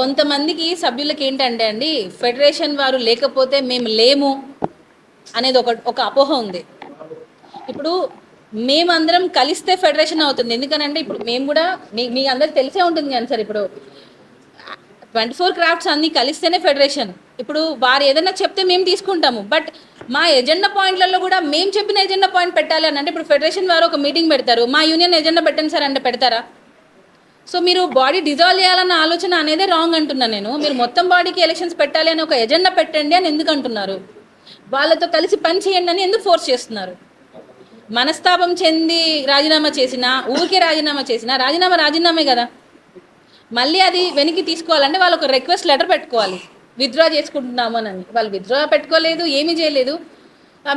కొంతమందికి సభ్యులకి ఏంటంటే అండి, ఫెడరేషన్ వారు లేకపోతే మేము లేము అనేది ఒక అపోహ ఉంది. ఇప్పుడు మేమందరం కలిస్తే ఫెడరేషన్ అవుతుంది. ఎందుకనంటే ఇప్పుడు మేము కూడా మీకు అందరికి తెలిసే ఉంటుంది కానీ సార్, ఇప్పుడు 24 క్రాఫ్ట్స్ అన్నీ కలిస్తేనే ఫెడరేషన్. ఇప్పుడు వారు ఏదైనా చెప్తే మేము తీసుకుంటాము, బట్ మా ఎజెండా పాయింట్లలో కూడా మేము చెప్పిన ఎజెండా పాయింట్ పెట్టాలి అని అంటే, ఇప్పుడు ఫెడరేషన్ వారు ఒక మీటింగ్ పెడతారు, మా యూనియన్ ఎజెండా పెట్టండి సార్ అంటే పెడతారా? సో మీరు బాడీ డిజాల్వ్ చేయాలన్న ఆలోచన అనేదే రాంగ్ అంటున్నాను నేను. మీరు మొత్తం బాడీకి ఎలక్షన్స్ పెట్టాలి అని ఒక ఎజెండా పెట్టండి అని ఎందుకు అంటున్నారు? వాళ్ళతో కలిసి పని చేయండి అని ఎందుకు ఫోర్స్ చేస్తున్నారు? మనస్తాపం చెంది రాజీనామా చేసినా, ఊరికే రాజీనామా చేసినా రాజీనామే కదా. మళ్ళీ అది వెనక్కి తీసుకోవాలంటే వాళ్ళు ఒక రిక్వెస్ట్ లెటర్ పెట్టుకోవాలి, విత్డ్రా చేసుకుంటున్నాము అని. వాళ్ళు విత్డ్రా పెట్టుకోలేదు, ఏమీ చేయలేదు.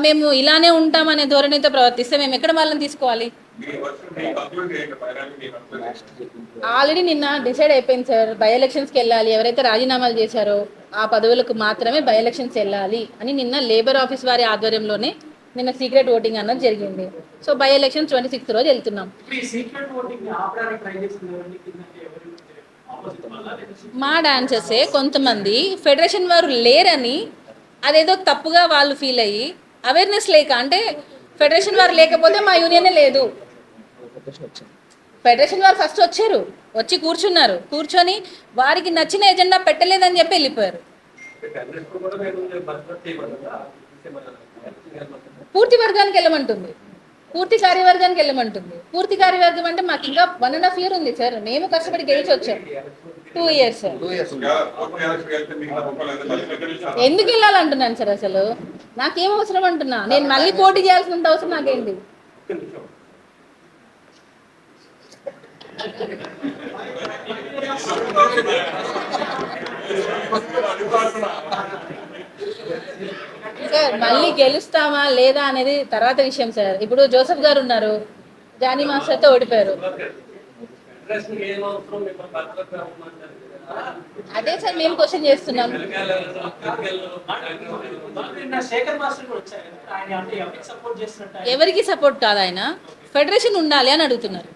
మేము ఇలానే ఉంటామనే ధోరణితో ప్రవర్తిస్తే మేము ఎక్కడ వాళ్ళని తీసుకోవాలి? ఆల్రెడీ నిన్న డిసైడ్ అయిపోయింది సార్, బై ఎలక్షన్స్కి వెళ్ళాలి. ఎవరైతే రాజీనామాలు చేశారో ఆ పదవులకు మాత్రమే బై ఎలక్షన్స్ వెళ్ళాలి అని నిన్న లేబర్ ఆఫీస్ వారి ఆధ్వర్యంలోనే నిన్న సీక్రెట్ ఓటింగ్ అన్నది జరిగింది. సో బై ఎలక్షన్స్ 26th రోజు వెళ్తున్నాం. మా డాన్సర్సే కొంతమంది ఫెడరేషన్ వారు లేరని అదేదో తప్పుగా వాళ్ళు ఫీల్ అయ్యి, అవేర్నెస్ లేక, అంటే ఫెడరేషన్ వారు లేకపోతే మా యూనియనే లేదు. ఫెడరేషన్ వారు ఫస్ట్ వచ్చారు, వచ్చి కూర్చున్నారు, కూర్చొని వారికి నచ్చిన ఎజెండా పెట్టలేదని చెప్పి వెళ్ళిపోయారు. పూర్తి వర్గానికి వెళ్ళమంటుంది, పూర్తి కార్యవర్గానికి వెళ్ళమంటుంది. పూర్తి కార్యవర్గం అంటే మాకు ఇంకా 1.5 year ఉంది సార్, మేము కష్టపడి గెలిచి వచ్చాం. 2 years సార్. ఎందుకు వెళ్ళాలంటున్నాను సార్, అసలు నాకేం అవసరం అంటున్నా, నేను మళ్ళీ పోటీ చేయాల్సినంత అవసరం నాకేంటి? సార్ మళ్ళీ గెలుస్తామా లేదా అనేది తర్వాత విషయం సార్. ఇప్పుడు జోసెఫ్ గారు ఉన్నారు, జానీ మాస్టర్తో ఓడిపోయారు. అదే సార్ మేము క్వశ్చన్ చేస్తున్నాం. ఎవరికి సపోర్ట్ కాదు, ఆయన ఫెడరేషన్ ఉండాలి అని అడుగుతున్నారు.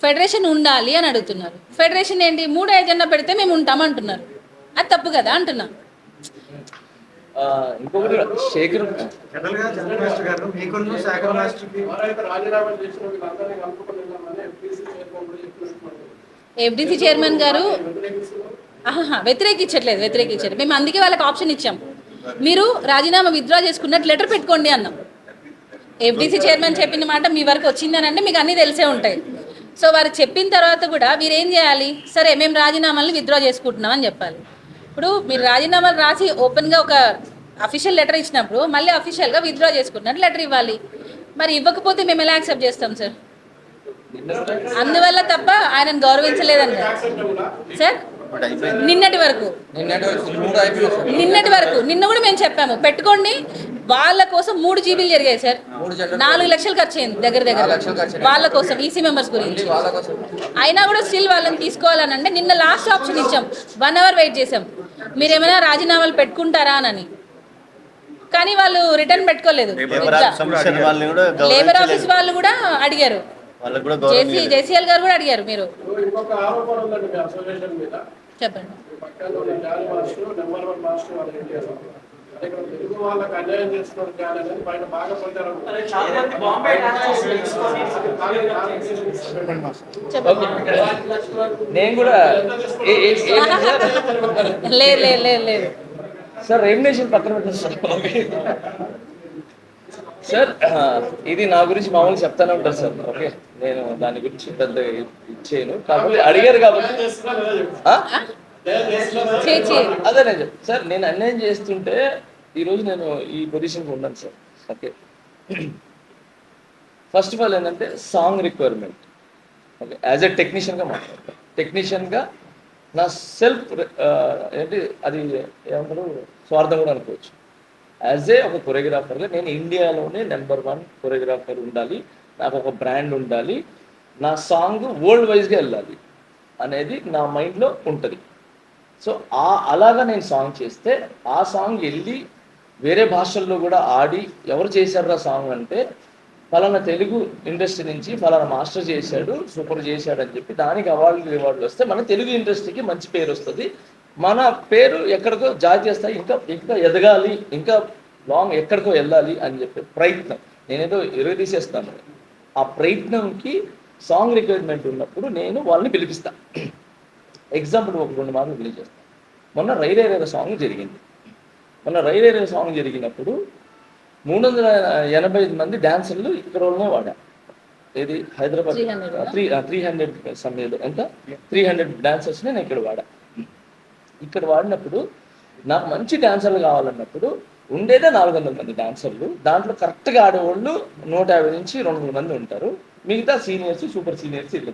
ఫెడరేషన్ ఉండాలి అని అడుగుతున్నారు. ఫెడరేషన్ ఏంటి, 3 ఎజెండా పెడితే మేము ఉంటామంటున్నారు. అది తప్పు కదా అంటున్నా. ఇంకొకటి శేఖర్ ఎఫ్డిసి చైర్మన్ గారు వ్యతిరేకించట్లేదు. మేము అందుకే వాళ్ళకి ఆప్షన్ ఇచ్చాం, మీరు రాజీనామా విత్డ్రా చేసుకున్నట్టు లెటర్ పెట్టుకోండి అన్నాం. ఎఫ్డిసి చైర్మన్ చెప్పిన మాట మీ వరకు వచ్చిందని అంటే మీకు అన్నీ తెలిసే ఉంటాయి. సో వారు చెప్పిన తర్వాత కూడా మీరు ఏం చేయాలి, సరే మేము రాజీనామాలను విత్డ్రా చేసుకుంటున్నాం అని చెప్పాలి. ఇప్పుడు మీరు రాజీనామాలు రాసి ఓపెన్గా ఒక అఫీషియల్ లెటర్ ఇచ్చినప్పుడు మళ్ళీ అఫీషియల్గా విత్డ్రా చేసుకున్నట్టు లెటర్ ఇవ్వాలి. మరి ఇవ్వకపోతే మేము ఎలా యాక్సెప్ట్ చేస్తాం సార్? అందువల్ల తప్ప ఆయనను గౌరవించలేదని సార్. నిన్నటి వరకు నిన్న కూడా మేము చెప్పాము పెట్టుకోండి, వాళ్ళ కోసం 3 GB జరిగాయి సార్. 4 లక్షలు ఖర్చు అయింది దగ్గర వాళ్ళ కోసం, ఈసీ మెంబర్స్ గురించి. అయినా కూడా స్టిల్ వాళ్ళని తీసుకోవాలని అంటే నిన్న లాస్ట్ ఆప్షన్ ఇచ్చాం, 1 hour వెయిట్ చేసాం, మీరు ఏమైనా రాజీనామాలు పెట్టుకుంటారా అని. కానీ వాళ్ళు రిటర్న్ పెట్టుకోలేదు. లేబర్ ఆఫీస్ వాళ్ళు కూడా అడిగారు, జేసీఎల్ గారు కూడా అడిగారు. మీరు చెప్పండి. నేను కూడా లేదు సార్, రెమ్యునేషన్ పక్కన పెట్టండి సార్. ఇది నా గురించి మామూలుగా చెప్తానే ఉంటారు సార్. ఓకే, నేను దాని గురించి పెద్ద ఇచ్చేయను, కాకపోతే అడిగారు కాబట్టి అదే నేను చెప్తాను సార్. నేను అన్యాయం చేస్తుంటే ఈరోజు నేను ఈ పొజిషన్కి ఉన్నాను sir. Okay, first of all ఏంటంటే song requirement. Okay, as a టెక్నీషియన్గా మాట్లాడతాను. టెక్నీషియన్గా నా సెల్ఫ్ ఏంటి అది ఏమంటారు, స్వార్థం కూడా అనుకోవచ్చు. యాజ్ ఏ ఒక కొరియోగ్రాఫర్గా నేను ఇండియాలోనే నెంబర్ 1 కొరియోగ్రాఫర్ ఉండాలి, నాకు ఒక బ్రాండ్ ఉండాలి, నా సాంగ్ వరల్డ్ వైజ్గా వెళ్ళాలి అనేది నా మైండ్లో ఉంటుంది. సో అలాగా నేను సాంగ్ చేస్తే ఆ సాంగ్ వెళ్ళి వేరే భాషల్లో కూడా ఆడి ఎవరు చేశారు ఆ సాంగ్ అంటే ఫలానా తెలుగు ఇండస్ట్రీ నుంచి ఫలానా మాస్టర్ చేశాడు, సూపర్ చేశాడు అని చెప్పి దానికి రివార్డులు వస్తే మన తెలుగు ఇండస్ట్రీకి మంచి పేరు వస్తుంది. మన పేరు ఎక్కడికో జాతీయ స్థాయి ఇంకా ఎదగాలి, ఇంకా లాంగ్ ఎక్కడికో వెళ్ళాలి అని చెప్పే ప్రయత్నం. నేనేదో తీసేస్తాను. ఆ ప్రయత్నంకి సాంగ్ రిక్వైర్మెంట్ ఉన్నప్పుడు నేను వాళ్ళని పిలిపిస్తాను. ఎగ్జాంపుల్ ఒక 2 మార్లు రిలీజ్ చేస్తాను. మొన్న రైరేరే సాంగ్ జరిగింది. సాంగ్ జరిగినప్పుడు 385 మంది డాన్సర్లు ఇక్కడ వాళ్ళనే వాడా. ఏది హైదరాబాద్ 300 సమయంలో ఎంత 300 డాన్సర్స్ని నేను ఇక్కడ వాడినప్పుడు నాకు మంచి డాన్సర్లు కావాలన్నప్పుడు ఉండేదే 400 మంది డాన్సర్లు. దాంట్లో కరెక్ట్గా ఆడేవాళ్ళు 150 నుంచి 200 మంది ఉంటారు. మిగతా సీనియర్స్, సూపర్ సీనియర్స్ ఇల్లు.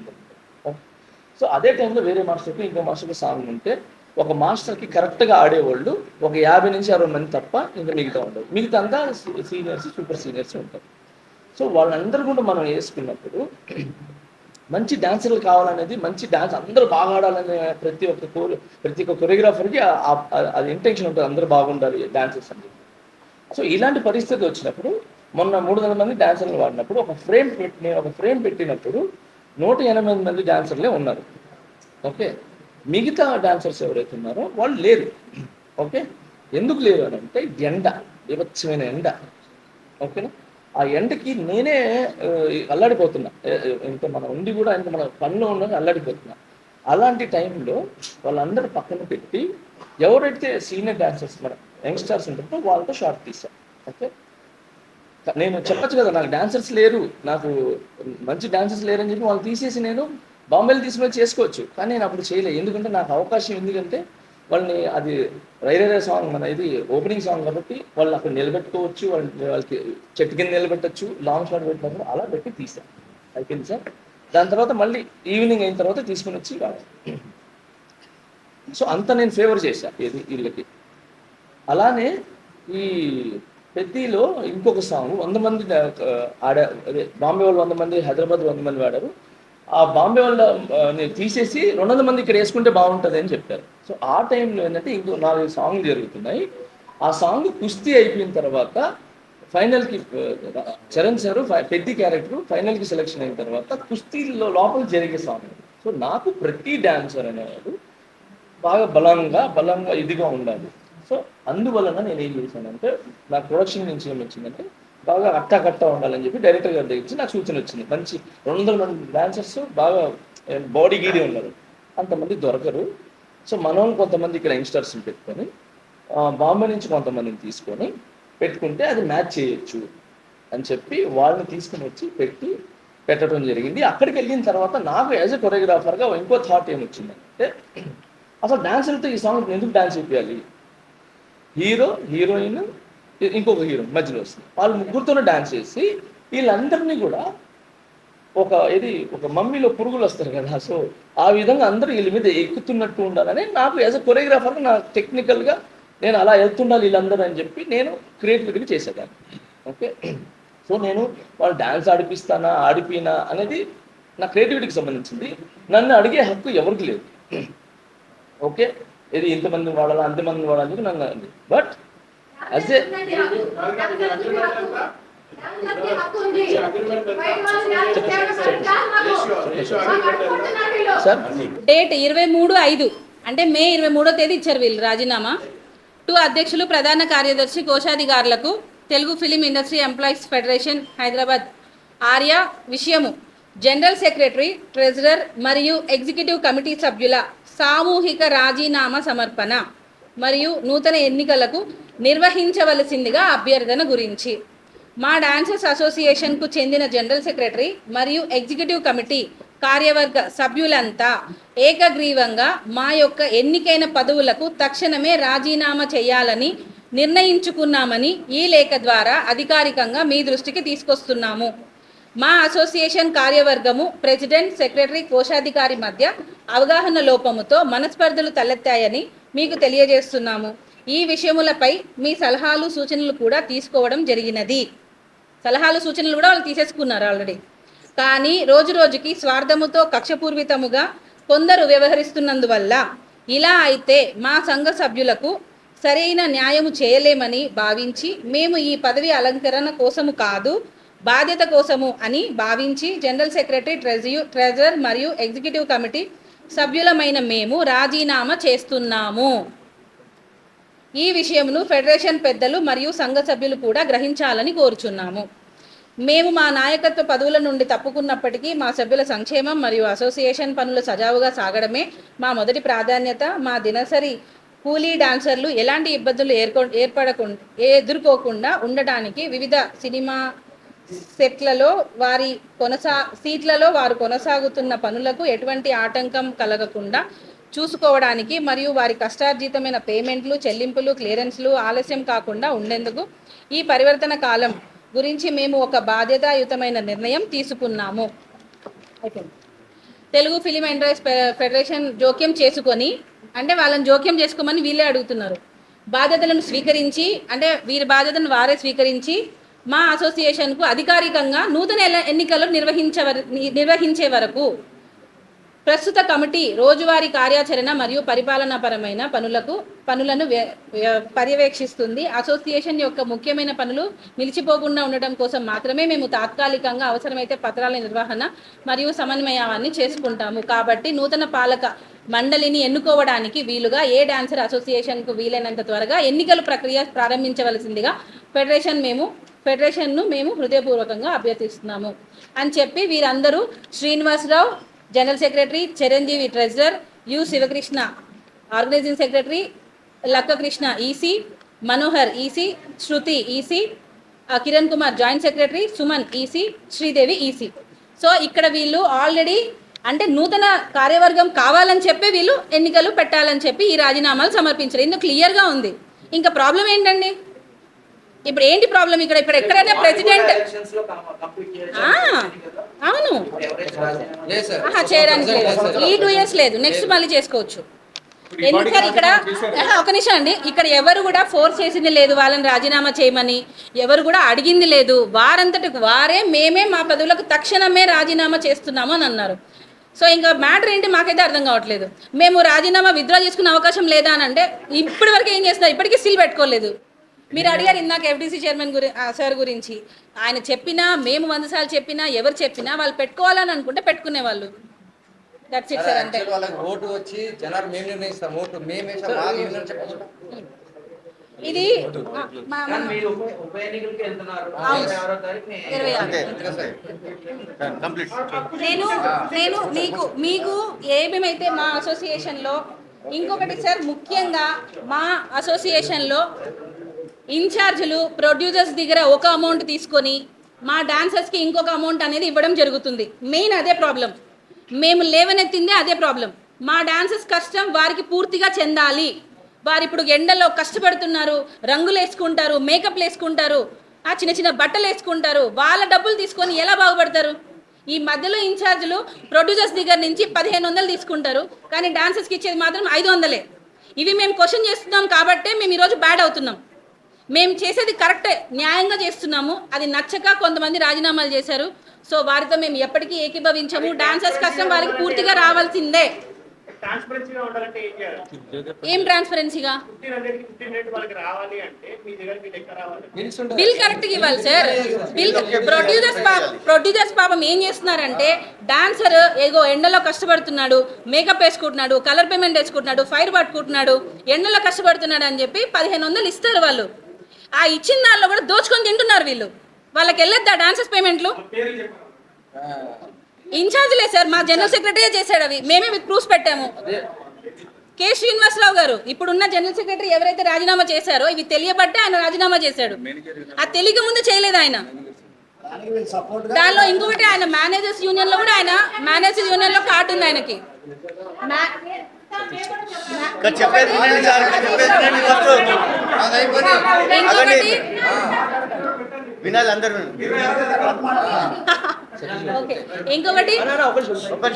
సో అదే టైంలో వేరే మాస్టర్కి ఇంకో మాస్టర్కి సాంగ్ ఉంటే ఒక మాస్టర్కి కరెక్ట్గా ఆడేవాళ్ళు ఒక 50 నుంచి 60 మంది తప్ప ఇంకా మిగతా ఉండదు. మిగతా అంతా సీనియర్స్, సూపర్ సీనియర్స్ ఉంటారు. సో వాళ్ళందరూ కూడా మనం వేసుకున్నప్పుడు మంచి డాన్సర్లు కావాలనేది, మంచి డాన్స్ అందరూ బాగా ఆడాలనే ప్రతి ఒక్క కొరియోగ్రాఫర్కి అది ఇంటెన్షన్ ఉంటుంది, అందరూ బాగుండాలి డాన్సర్స్ అని. సో ఇలాంటి పరిస్థితి వచ్చినప్పుడు మొన్న 300 మంది డాన్సర్లు వాడినప్పుడు ఒక ఫ్రేమ్ పెట్టినప్పుడు 180 మంది డాన్సర్లే ఉన్నారు. ఓకే, మిగతా డాన్సర్స్ ఎవరైతే ఉన్నారో వాళ్ళు లేరు. ఓకే, ఎందుకు లేరు అని అంటే విభత్సమైన ఎండ. ఓకేనా, ఆ ఎండకి నేనే అల్లాడిపోతున్నా. ఇంకా మనం ఉండి కూడా ఇంకా మన పనిలో ఉన్నది అల్లాడిపోతున్నా. అలాంటి టైంలో వాళ్ళందరూ పక్కన పెట్టి ఎవరైతే సీనియర్ డాన్సర్స్ మన యంగ్స్టర్స్ ఉంటారో వాళ్ళతో షార్ట్ తీసాం. ఓకే, నేను చెప్పచ్చు కదా నాకు డాన్సర్స్ లేరు, నాకు మంచి డాన్సర్స్ లేరు అని చెప్పి వాళ్ళు తీసేసి నేను బాంబేలో తీసుకుని చేసుకోవచ్చు. కానీ నేను అప్పుడు చేయలేదు. ఎందుకంటే నాకు అవకాశం ఎందుకంటే వాళ్ళని అది రైరే సాంగ్ మన ఇది ఓపెనింగ్ సాంగ్ కాబట్టి వాళ్ళని అక్కడ నిలబెట్టుకోవచ్చు, వాళ్ళకి చెట్టు కింద నిలబెట్టచ్చు, లాంగ్ షాట్ పెట్టినప్పుడు అలా పెట్టి తీసాను. అయిపోయింది సార్. దాని తర్వాత మళ్ళీ ఈవినింగ్ అయిన తర్వాత తీసుకుని వచ్చి సో అంతా నేను ఫేవర్ చేశాను ఇది వీళ్ళకి. అలానే ఈ పెద్దీలో ఇంకొక సాంగ్ 100 మంది అదే బాంబే వాళ్ళు 100 మంది, హైదరాబాద్ 100 మంది వాడారు. ఆ బాంబే వాళ్ళ నేను తీసేసి 200 మంది ఇక్కడ వేసుకుంటే బాగుంటుంది అని చెప్పారు. సో ఆ టైంలో ఏంటంటే ఇంకో 4 సాంగ్లు జరుగుతున్నాయి. ఆ సాంగ్ కుస్తీ అయిపోయిన తర్వాత ఫైనల్కి చరణ్ సారు పెద్ది క్యారెక్టర్ ఫైనల్కి సెలెక్షన్ అయిన తర్వాత కుస్తీలో లోపల జరిగే సాంగ్. సో నాకు ప్రతి డాన్సర్ అనేవాడు బాగా బలంగా ఇదిగా ఉండాలి. సో అందువలన నేను ఏం చేశానంటే నాకు ప్రొడక్షన్ నుంచి ఏం వచ్చిందంటే బాగా కట్టా ఉండాలని చెప్పి డైరెక్టర్ గారి దగ్గర నాకు సూచన వచ్చింది. మంచి 200 మంది డాన్సర్స్ బాగా బాడీ గీడి ఉన్నారు, అంతమంది దొరకరు. సో మనం కొంతమంది ఇక్కడ యంగ్స్టర్స్ని పెట్టుకొని బాంబే నుంచి కొంతమందిని తీసుకొని పెట్టుకుంటే అది మ్యాచ్ చేయొచ్చు అని చెప్పి వాళ్ళని తీసుకుని వచ్చి పెట్టడం జరిగింది. అక్కడికి వెళ్ళిన తర్వాత నాకు యాజ్ ఎ కొరియోగ్రాఫర్గా ఇంకో థాట్ ఏమొచ్చిందంటే అసలు డాన్సర్తో ఈ సాంగ్ ఎందుకు డాన్స్ చేయాలి, హీరోయిన్ ఇంకొక హీరో మధ్యలో వస్తుంది, వాళ్ళు ముగ్గురుతోనే డాన్స్ చేసి వీళ్ళందరినీ కూడా ఒక మమ్మీలో పురుగులు వస్తారు కదా, సో ఆ విధంగా అందరూ వీళ్ళ మీద ఎక్కుతున్నట్టు ఉండాలని నాకు యాజ్ అ కొరియోగ్రాఫర్గా నా టెక్నికల్గా నేను అలా వెళ్తుండాలి వీళ్ళందరూ అని చెప్పి నేను క్రియేటివిటీగా చేసేదాన్ని. ఓకే, సో నేను వాళ్ళు డాన్స్ ఆడిపోయినా అనేది నా క్రియేటివిటీకి సంబంధించింది. నన్ను అడిగే హక్కు ఎవరికి లేదు. ఓకే, ఇది ఇంతమంది వాడాలా అంతమంది వాడాలి నన్ను అంది. బట్ యాజ్ ఏ డేట్ 23/5 అంటే మే 23వ తేదీ ఇచ్చారు వీళ్ళు రాజీనామా. 2 అధ్యక్షులు, ప్రధాన కార్యదర్శి, కోశాధికారులకు Telugu film industry employees federation Hyderabad ఆర్య విషయము జనరల్ సెక్రటరీ, ట్రెజరర్ మరియు ఎగ్జిక్యూటివ్ కమిటీ సభ్యుల సామూహిక రాజీనామా సమర్పణ మరియు నూతన ఎన్నికలకు నిర్వహించవలసిందిగా అభ్యర్థన గురించి మా డాన్సర్స్ అసోసియేషన్కు చెందిన జనరల్ సెక్రటరీ మరియు ఎగ్జిక్యూటివ్ కమిటీ కార్యవర్గ సభ్యులంతా ఏకగ్రీవంగా మా యొక్క ఎన్నికైన పదవులకు తక్షణమే రాజీనామా చేయాలని నిర్ణయించుకున్నామని ఈ లేఖ ద్వారా అధికారికంగా మీ దృష్టికి తీసుకొస్తున్నాము. మా అసోసియేషన్ కార్యవర్గము ప్రెసిడెంట్, సెక్రటరీ, కోశాధికారి మధ్య అవగాహన లోపముతో మనస్పర్ధలు తలెత్తాయని మీకు తెలియజేస్తున్నాము. ఈ విషయములపై మీ సలహాలు సూచనలు కూడా తీసుకోవడం జరిగినది. సలహాలు సూచనలు కూడా వాళ్ళు తీసేసుకున్నారు ఆల్రెడీ. కానీ రోజు రోజుకి స్వార్థముతో కక్షపూర్వితముగా కొందరు వ్యవహరిస్తున్నందువల్ల ఇలా అయితే మా సంఘ సభ్యులకు సరైన న్యాయము చేయలేమని భావించి మేము ఈ పదవి అలంకరణ కోసము కాదు, బాధ్యత కోసము అని భావించి జనరల్ సెక్రటరీ, ట్రెజరర్ మరియు ఎగ్జిక్యూటివ్ కమిటీ సభ్యులమైన మేము రాజీనామా చేస్తున్నాము. ఈ విషయమును ఫెడరేషన్ పెద్దలు మరియు సంఘ సభ్యులు కూడా గ్రహించాలని కోరుచున్నాము. మేము మా నాయకత్వ పదవుల నుండి తప్పుకున్నప్పటికీ మా సభ్యుల సంక్షేమం మరియు అసోసియేషన్ పనులు సజావుగా సాగడమే మా మొదటి ప్రాధాన్యత. మా దినసరి కూలీ డాన్సర్లు ఎలాంటి ఇబ్బందులు ఎదుర్కోకుండా ఉండటానికి వివిధ సినిమా సెట్లలో సీట్లలో వారు కొనసాగుతున్న పనులకు ఎటువంటి ఆటంకం కలగకుండా చూసుకోవడానికి మరియు వారి కష్టార్జితమైన పేమెంట్లు, చెల్లింపులు, క్లియరెన్స్లు ఆలస్యం కాకుండా ఉండేందుకు ఈ పరివర్తన కాలం గురించి మేము ఒక బాధ్యతాయుతమైన నిర్ణయం తీసుకున్నాము. తెలుగు ఫిలిం ఇండస్ట్రీ ఫెడరేషన్ జోక్యం చేసుకొని అంటే వాళ్ళని జోక్యం చేసుకోమని వీళ్ళే అడుగుతున్నారు. బాధ్యతలను స్వీకరించి అంటే వీరి బాధ్యతను వారే స్వీకరించి మా అసోసియేషన్కు అధికారికంగా నూతన ఎన్నికలు నిర్వహించే వరకు ప్రస్తుత కమిటీ రోజువారీ కార్యాచరణ మరియు పరిపాలనాపరమైన పనులను పర్యవేక్షిస్తుంది. అసోసియేషన్ యొక్క ముఖ్యమైన పనులు నిలిచిపోకుండా ఉండటం కోసం మాత్రమే మేము తాత్కాలికంగా అవసరమైతే పత్రాల నిర్వహణ మరియు సమన్వయాన్ని చేసుకుంటాము. కాబట్టి నూతన పాలక మండలిని ఎన్నుకోవడానికి వీలుగా ఏ డాన్సర్ అసోసియేషన్కు వీలైనంత త్వరగా ఎన్నికల ప్రక్రియ ప్రారంభించవలసిందిగా ఫెడరేషన్ను మేము హృదయపూర్వకంగా అభ్యర్థిస్తున్నాము అని చెప్పి వీరందరూ Srinivasarao general secretary, Chiranjeevi treasurer, U Sivakrishna organizing secretary, Lakkakrishna EC, Manohar EC, Shruti EC, Kiran Kumar joint secretary, Suman EC, Sridevi EC. So ఇక్కడ వీళ్ళు ఆల్రెడీ అంటే నూతన కార్యవర్గం కావాలని చెప్పి వీళ్ళు ఎన్నికలు పెట్టాలని చెప్పి ఈ రాజీనామాలు సమర్పించారు. ఇందుకు క్లియర్గా ఉంది. ఇంకా ప్రాబ్లం ఏంటండి? ఇప్పుడు ఏంటి ప్రాబ్లం? ఇక్కడ ఎక్కడైనా ప్రెసిడెంట్ అవును చేయడానికి లేదు. ఈ 2 years లేదు, నెక్స్ట్ మళ్ళీ చేసుకోవచ్చు. ఎందుకు సార్ ఇక్కడ ఒక నిమిషం అండి, ఇక్కడ ఎవరు కూడా ఫోర్స్ చేసింది లేదు వాళ్ళని రాజీనామా చేయమని, ఎవరు కూడా అడిగింది లేదు. వారంతటికి వారే మేమే మా పదవులకు తక్షణమే రాజీనామా చేస్తున్నాము అని అన్నారు. సో ఇంకా మ్యాటర్ ఏంటి మాకైతే అర్థం కావట్లేదు. మేము రాజీనామా విత్డ్రా చేసుకునే అవకాశం లేదా అని అంటే ఇప్పటి వరకు ఏం చేస్తున్నారు? ఇప్పటికీ సీల్ పెట్టుకోలేదు. మీరు అడిగారు ఇందాక ఎఫ్డీసీ చైర్మన్ సార్ గురించి. ఆయన చెప్పినా, మేము 100 సార్లు చెప్పినా, ఎవరు చెప్పినా వాళ్ళు పెట్టుకోవాలని అనుకుంటే పెట్టుకునే వాళ్ళు. That's it sir. అంతే. ఓటు వచ్చి జనాలు మేము నిర్ణయిస్తాం, ఓటు మేమే చెప్పచ్చు. ఇది నేను మీకు ఏమేమైతే మా అసోసియేషన్లో, ఇంకొకటి సార్ ముఖ్యంగా మా అసోసియేషన్లో ఇన్ఛార్జీలు ప్రొడ్యూసర్స్ దగ్గర ఒక అమౌంట్ తీసుకొని మా డాన్సర్స్కి ఇంకొక అమౌంట్ అనేది ఇవ్వడం జరుగుతుంది. మెయిన్ అదే ప్రాబ్లం. మేము లేవనెత్తిందే అదే ప్రాబ్లం. మా డాన్సర్స్ కష్టం వారికి పూర్తిగా చెందాలి. వారు ఇప్పుడు ఎండలో కష్టపడుతున్నారు, రంగులు వేసుకుంటారు, మేకప్లు వేసుకుంటారు, చిన్న చిన్న బట్టలు వేసుకుంటారు. వాళ్ళ డబ్బులు తీసుకొని ఎలా బాగుపడతారు? ఈ మధ్యలో ఇన్ఛార్జీలు ప్రొడ్యూసర్స్ దగ్గర నుంచి 1500 తీసుకుంటారు, కానీ డాన్సర్స్కి ఇచ్చేది మాత్రం 500. ఇవి మేము క్వశ్చన్ చేస్తున్నాం కాబట్టే మేము ఈరోజు బ్యాడ్ అవుతున్నాం. మేము చేసేది కరెక్టే, న్యాయంగా చేస్తున్నాము. అది నచ్చక కొంతమంది రాజీనామాలు చేశారు. సో వారితో మేము ఎప్పటికీ ఏకీభవించము. డాన్సర్స్ కష్టం వారికి పూర్తిగా రావాల్సిందే. ఏం ట్రాన్స్పరెన్సీగా? బిల్ కరెక్ట్గా ఇవ్వాలి సార్. బిల్ ప్రొడ్యూసర్స్ పాపం ఏం చేస్తున్నారంటే, డాన్సర్ ఏగో ఎండలో కష్టపడుతున్నాడు, మేకప్ వేసుకుంటున్నాడు, కలర్ పేమెంట్ వేసుకుంటున్నాడు, ఫైర్ పట్టుకుంటున్నాడు, ఎండలో కష్టపడుతున్నాడు అని చెప్పి 1500 ఇస్తారు వాళ్ళు. ఆ ఇచ్చిన దానిలో కూడా దోచుకొని తింటున్నారు వీళ్ళు. వాళ్ళకి వెళ్ళొద్దా డాన్సర్స్ పేమెంట్లు? ఇన్ఛార్జ్లే సార్, మా జనరల్ సెక్రటరీ చేశాడు. అవి మేమే విత్ ప్రూఫ్స్ పెట్టాము. కె శ్రీనివాసరావు గారు ఇప్పుడున్న జనరల్ సెక్రటరీ ఎవరైతే రాజీనామా చేశారో ఇవి తెలియబట్టే ఆయన రాజీనామా చేశాడు. ఆ తెలియక ముందు చేయలేదు ఆయన. దానిలో ఇంకొకటి ఆయన మేనేజర్స్ యూనియన్ లో కూడా ఆయన మేనేజర్స్ యూనియన్ లో కార్డు ఉంది ఆయనకి.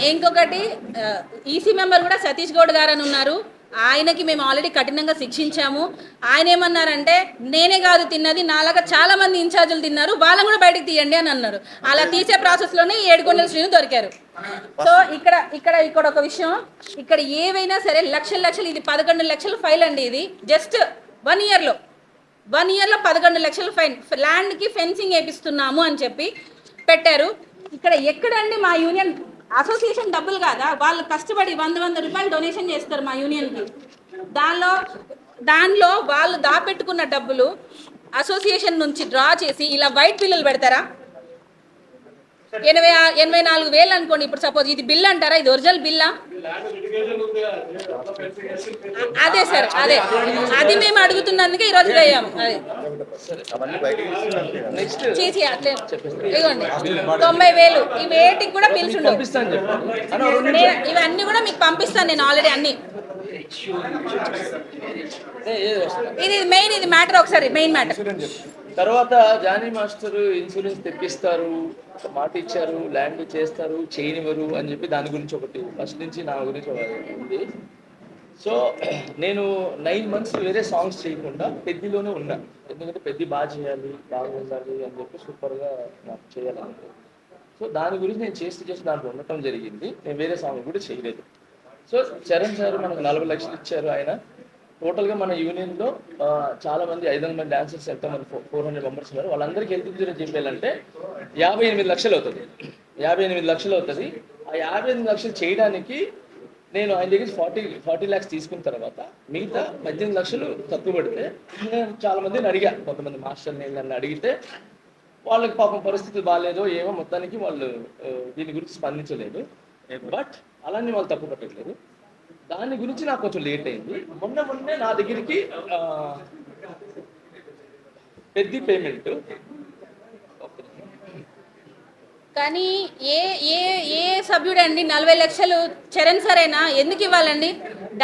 ఇంకొకటి ఈసీ మెంబర్ కూడా సతీష్ గౌడ్ గారు అని ఉన్నారు. ఆయనకి మేము ఆల్రెడీ కఠినంగా శిక్షించాము. ఆయన ఏమన్నారంటే, నేనే కాదు తిన్నది, నాలాగా చాలా మంది ఇన్ఛార్జీలు తిన్నారు, వాళ్ళని కూడా బయటకు తీయండి అని అన్నారు. అలా తీసే ప్రాసెస్లోనే 7 కొండల శ్రీను దొరికారు. సో ఇక్కడ ఒక విషయం, ఇక్కడ ఏవైనా సరే లక్షలు ఇది 11 లక్షల ఫైల్ అండి. ఇది జస్ట్ 1 yearలో 11 లక్షల ఫైన్. ల్యాండ్కి ఫెన్సింగ్ వేపిస్తున్నాము అని చెప్పి పెట్టారు. ఇక్కడ ఎక్కడండి మా యూనియన్ అసోసియేషన్ డబ్బులు కాదా? వాళ్ళు కష్టపడి 100 రూపాయలు డొనేషన్ చేస్తారు మా యూనియన్కి. దానిలో వాళ్ళు దాపెట్టుకున్న డబ్బులు అసోసియేషన్ నుంచి డ్రా చేసి ఇలా వైట్ బిల్లులు పెడతారా? 84,000 అనుకోండి. ఇప్పుడు సపోజ్ ఇది బిల్ అంటారా? ఇది ఒరిజినల్ బిల్లా? అదే సార్, అది మేము అడుగుతున్నందుకే ఈరోజు వేయాము. అట్లే ఇదిగోండి 90,000 ఈ వేటికి కూడా బిల్స్ ఉండవు. ఇవన్నీ కూడా మీకు పంపిస్తాను నేను ఆల్రెడీ అన్ని. ఇది మెయిన్, ఇది మ్యాటర్ ఒకసారి మెయిన్ మ్యాటర్. తర్వాత జానీ మాస్టర్ ఇన్సూరెన్స్ తెప్పిస్తారు, మాట ఇచ్చారు, ల్యాండ్ చేస్తారు, చేయనివ్వరు అని చెప్పి దాని గురించి ఒకటి ఫస్ట్ నుంచి నా గురించి ఉంది. సో నేను 9 months వేరే సాంగ్స్ చేయకుండా పెద్దిలోనే ఉన్నా. ఎందుకంటే పెద్ది బాగా చేయాలి, బాగా ఉండాలి అని చెప్పి సూపర్గా నాకు చేయాలంటే. సో దాని గురించి నేను చేస్తూ దాంట్లో ఉండటం జరిగింది. నేను వేరే సాంగ్ కూడా చేయలేదు. సో చరణ్ సార్ మనకు 40 లక్షలు ఇచ్చారు. ఆయన టోటల్గా మన యూనియన్లో చాలా మంది 500 మంది డాన్సర్స్, ఎంతమంది 400 మెంబర్స్ ఉన్నారు. వాళ్ళందరికీ హెల్త్ ఇన్సూరెన్స్ చెప్పాలంటే 58 లక్షలు అవుతుంది. 58 లక్షలు అవుతుంది. ఆ 58 లక్షలు చేయడానికి నేను ఆయన దగ్గర 40 lakhs తీసుకున్న తర్వాత మిగతా 18 లక్షలు తక్కువ పడితే నేను చాలా మందిని అడిగా. కొంతమంది మాస్టర్ని నన్ను అడిగితే వాళ్ళకి పాపం పరిస్థితులు బాగాలేదో ఏమో, మొత్తానికి వాళ్ళు దీని గురించి స్పందించలేదు. బట్ అలానే వాళ్ళు తప్పు పట్టట్లేదు. దాని గురించి నాకు కొంచెం లేట్ అయింది. మొన్నే నా దగ్గరికి పెద్ద పేమెంట్ కానీ ఏ ఏ ఏ సభ్యుడండి 40 లక్షలు చరణ్ సరేనా ఎందుకు ఇవ్వాలండి?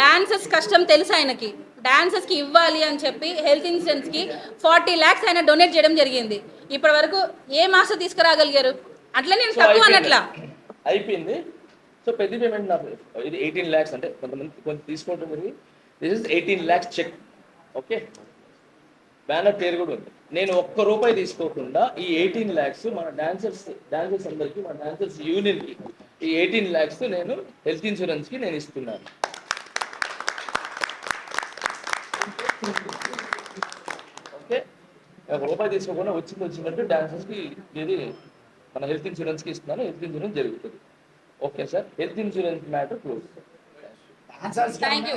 డాన్సర్స్ కష్టం తెలుసు ఆయనకి, డాన్సర్స్కి ఇవ్వాలి అని చెప్పి హెల్త్ ఇన్సూరెన్స్కి 40 lakhs ఆయన డొనేట్ చేయడం జరిగింది. ఇప్పటి వరకు ఏ మాస్టర్ తీసుకురాగలిగారు? అట్లా నేను సో తక్కువ అన్నట్లా. అయిపోయింది. సో పెద్ద పేమెంట్ నాకు ఇది 18 lakhs, అంటే కొంతమంది కొంచెం తీసుకోవడం జరిగింది. This is 18 lakhs check. Okay, banner పేరు కూడా ఉంది. నేను ఒక్క రూపాయి తీసుకోకుండా ఈ 18 lakhs మన డాన్సర్స్ అందరికీ, మన డాన్సర్స్ యూనియన్కి ఈ 18 lakhs నేను హెల్త్ ఇన్సూరెన్స్కి నేను ఇస్తున్నాను. ఓకే, ఒక రూపాయి తీసుకోకుండా వచ్చినట్టు డాన్సర్స్కి ఇది మన హెల్త్ ఇన్సూరెన్స్కి ఇస్తున్నాను. హెల్త్ ఇన్సూరెన్స్ జరుగుతుంది. Okay sir, health insurance matter close. Thank you.